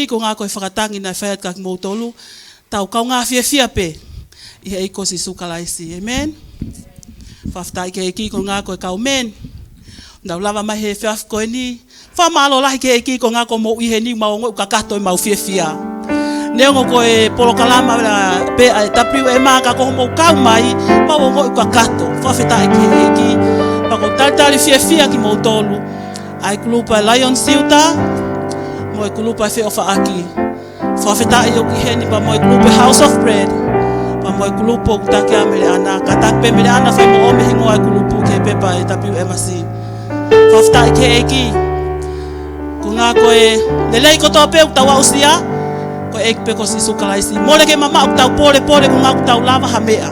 ko ngā koe whakatangi nei whaiat ka ki mautolu, tau kau ngā fia pe, i hei ko si sukalaisi, amen? Whaftai ke eki ko ngā koe kau men, nau lava mai he whiawhi koe ni, whamalo lahi ke eki ko ngā koe mo i he ni maongo ka kato i mau fia. Neongo koe polokalama pe ai tapriu e maa ka koho mo kau mai, maongo ka kato, whawhetai ke eki, pako talitali fia ki mautolu, ai kulupa Lion Silta, moi kulupa fe ofa aki fa yo ki heni pa moi kulupa House of Bread pa moi kulupa utaki amele ana katak pe mele ana fa mo ome hingo ai kulupa ke pepa e tapi emasi fa ke eki ko nga ko e lelei ko to pe utawa usia ko ek pe ko si sukalaisi mole ke mama utau pole ko nga utau lava hamea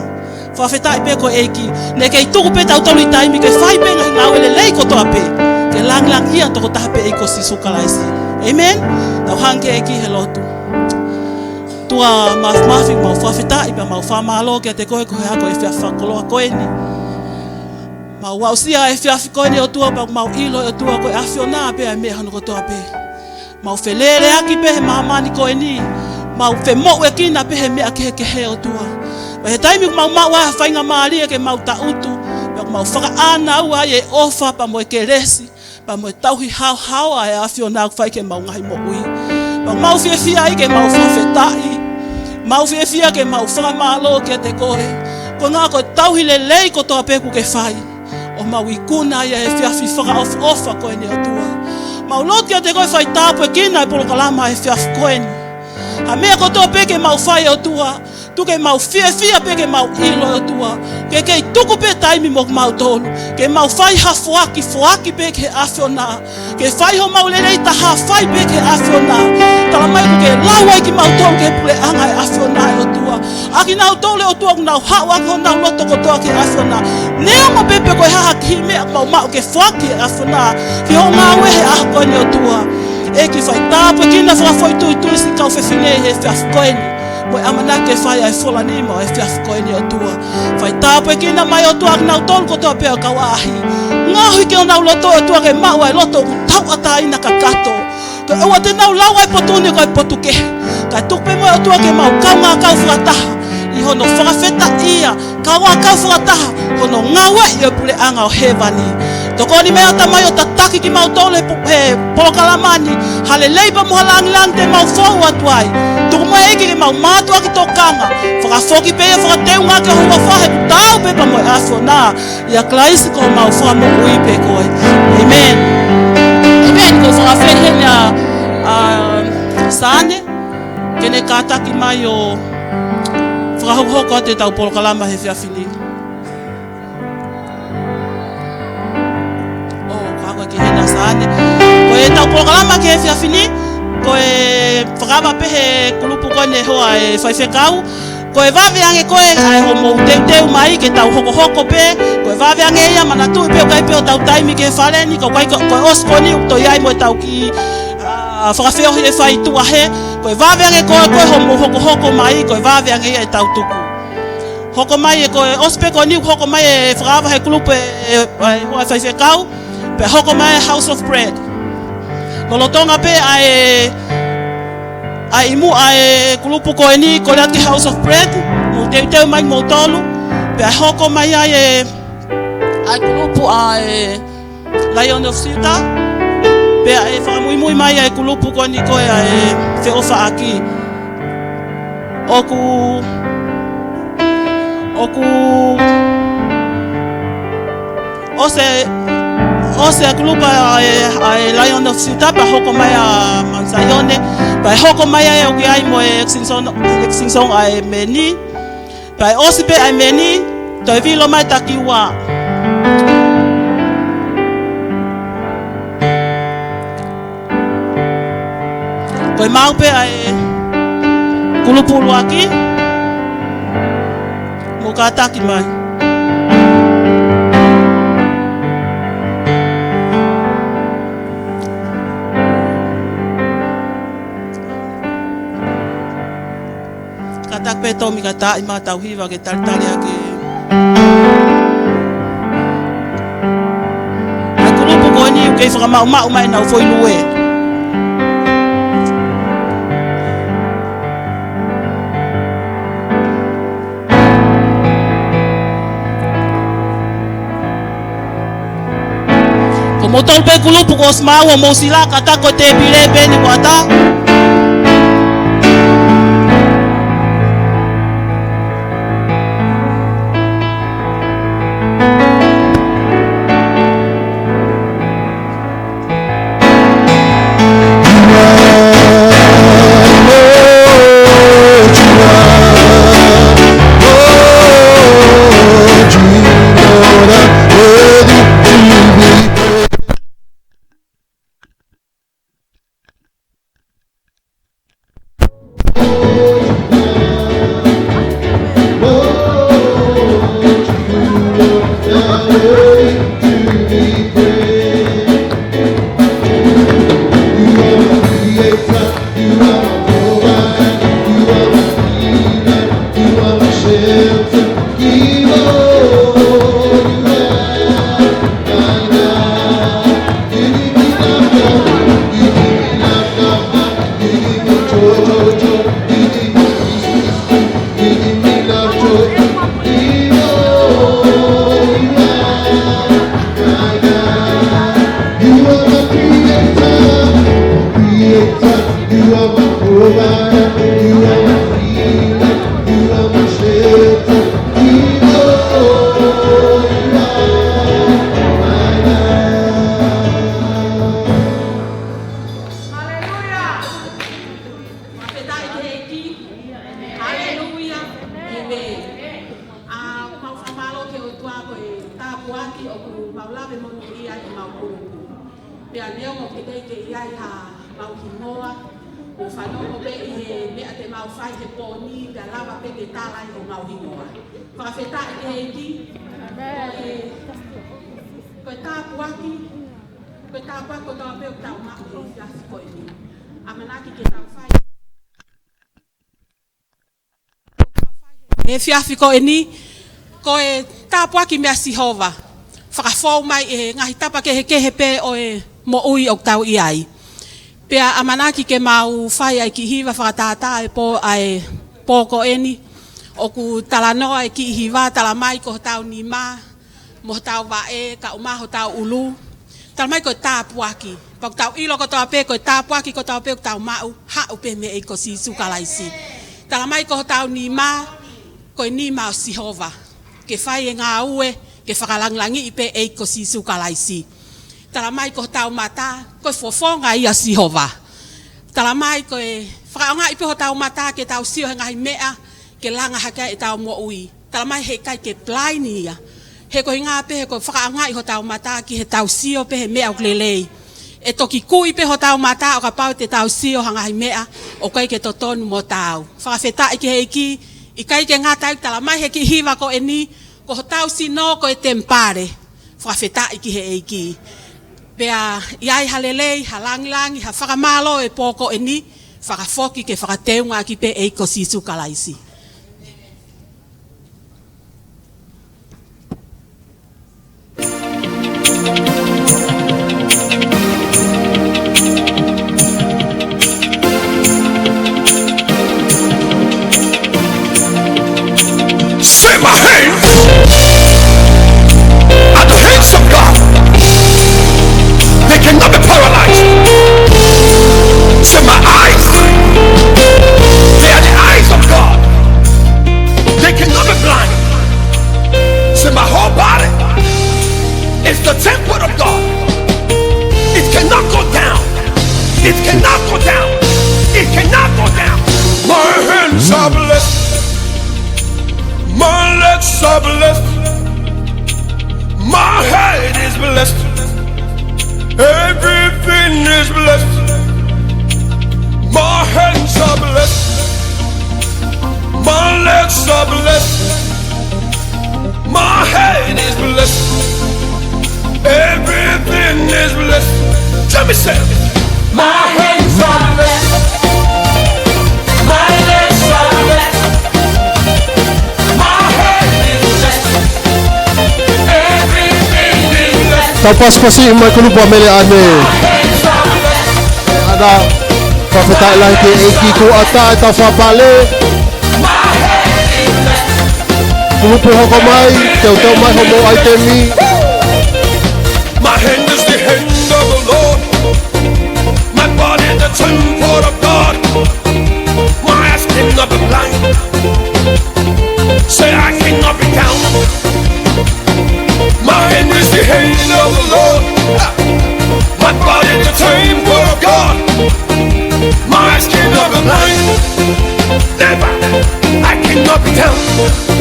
fa pe ko eki ne ke tuku pe tau tolu taimi ke fai pe nga lelei ko to pe ke lang ia to ko ta pe ko si sukalaisi. Amen. Tau hanke eki he lotu. Tua mafi mau whawhita ipa mau whamalo kia te koe hako e whiawhakoloa koe ni. Mau wausia e whiawhi koe ni o tua pa mau ilo o tua koe awhiona pe ai mea hanu kotoa pe. Mau whelele aki pe he mahamani koe ni. Mau whemo e kina pe he mea ke he o tua. Pa he taimi mau maua whainga maari e ke mau tautu. Pa mau whaka ana ua e ofa pa mo e ke resi. Pa mo tauhi hau ai afio na fai ke mau ngai mo ui pa mau fia ai ke mau whawhetai mau fia ke mau whamalo ke te koe ko ngā ko tauhi le lei ko toa peku ke fai o mau ikuna ia e whiawhi whaka ofa koe ni o tua mau lot ke te koe whai tāpu e kina e polokalama e whiawhi koe ni a mea ko toa peke mau whai o tua tuke mau fia pe ke mau ilo o tua ke tuku pe taimi mo mau tolu ke mau fai ha fuaki pe ke afiona ke fai ho mau lelei ta ha fai pe ke afiona kala mai ke lawa ki mau tolu ke pule anga e afiona o tua aki nau tolu o tua nau hawa ko nau loto ko toa ke afiona neo mo pe ko ha ki me mau ke fuaki afiona ki ho mau e a ko ni o tua e ki fai tapu ki na foi tu si kau fe fine he fa ko ni mo amana ke fai ai fola ni mo e fiaf ko ni o tua fai tapu e kina mai o tua na tol ko to pe ka wahi ngahi ke na loto o tua ke mau ai loto tau ata ina ka kato ke o te na lawa e potuni ko potuke ka tupe mo o tua ke mau ka nga ka fuata i hono whakawheta ia ka wa ka fuata hono ngawe i pule anga o hevani toko ni mea tamai o tataki ki mau tole polokalamani hale leipa mo halang te mau fau atuai tuku mo eki ke mau matua ki tokanga whakafoki pe e whakateu ngā ke hunga whahe tau pe pa mo e afo nā ia klaisi ko mau wha mo ui pe koe amen ko whakawheni hene a sane kene kātaki mai o whakahokohoko te tau polokalama he whiawhini ke hena sane ko e tau polokalama ke whiawhini ko e whakama pehe kulupu koe ne hoa e whaiwhekau ko e waweange koe ai ho mou teu mai ke tau hoko pe ko e waweange ia manatu pe o kai pe o tau taimi ke whaleni ko e oskoni to iai mo e tau ki whakawheo he whai tuahe ko e waweange koe ho mou hoko mai ko e waweange ia e tau tuku hoko mai e ko e ospe ko ni hoko mai e whakawa he kulupu e hoa e whaiwhekau pe hoko mai House of Bread Lolotonga pe ai imu ai kulupu ko ni ko lati House of Bread mo te mai mo tolu pe hoko mai ai kulupu ai Lion of Silta pe ai fa muy mai ai kulupu ko ni ko ai fe ofa aki oku ose kulupa ai Lion of Silta pa hoko mai a Mansayone pa hoko mai ai o ki ai mo extinction ai meni pa ose pe ai meni to vilo mai takiwa ko mau pe ai kulupu luaki mo kataki mai tak pe to mi kata ima tau hiwa ke tartali ake aku lupu ko ni ke fra ma mai na foi luwe Motol pe kulupu ko smawo mo sila kata ko te bile pe ni kwata. E fiafi ko eni ko e tapua ki mea sihova. Whakafou mai e ngahi tapa ke he pe o e mo ui o tau i ai. Pea amanaki ke mau whai ai ki hiwa whakatata e po ai pōko eni. O ku talanoa e ki hiwa talamai ko tau ni ma. Mo tau wa e ka umaho tau ulu. Talamai ko tapua ki. Pau tau ilo ko tau pe ko tapua ki ko tau pe ko tau mau. Ha upe me e ko si sukalaisi. Talamai ko tau ni ma. Koe ni mau sihova. Ke whai e ngā ue, ke whakalanglangi i pe e ko si sukalaisi. Talamai ko tau mata, koe fofonga ia sihova. Talamai koe whakaonga i pe ho tau mata ke tau sio he ngahi mea, ke langa haka e tau mo ui. Talamai he kai ke plaini ia. He koe ngā pe he koe whakaonga i ho tau mata ki he tau sio pe he mea o klelei. E toki kui pe ho tau mata o ka pau te tau sio ha ngahi mea, o koe ke totonu mo tau. Whakawheta i ke heiki, I kai ke ngā tau talamai he ki hiwa ko e ni, ko ho tau sino ko e tempare. Whawheta i ki he eiki. Pea iai halelei, halangilangi, ha whakamalo e pōko e ni, whakafoki ke whakateunga ki pe eiko sisu kalaisi. Set my hands at the hands of God. They cannot be paralyzed. Set my eyes. They are the eyes of God. They cannot be blind. Set my whole body. It's the temple of God. It cannot go down. It cannot go down. It cannot go down. My hands are blessed. My legs are blessed. My head is blessed. Everything is blessed. My hands are blessed. My legs are blessed. My head is blessed. Everything is blessed. Let me say it. My hands are blessed. My legs are blessed. Tapos pa si Imay Kulupo Amele Ane Ada Pafetai lang ki Eki ko ata Ita fapale Kulupo hokomay Teu mai homo ay temi My hand is the hand Thank you.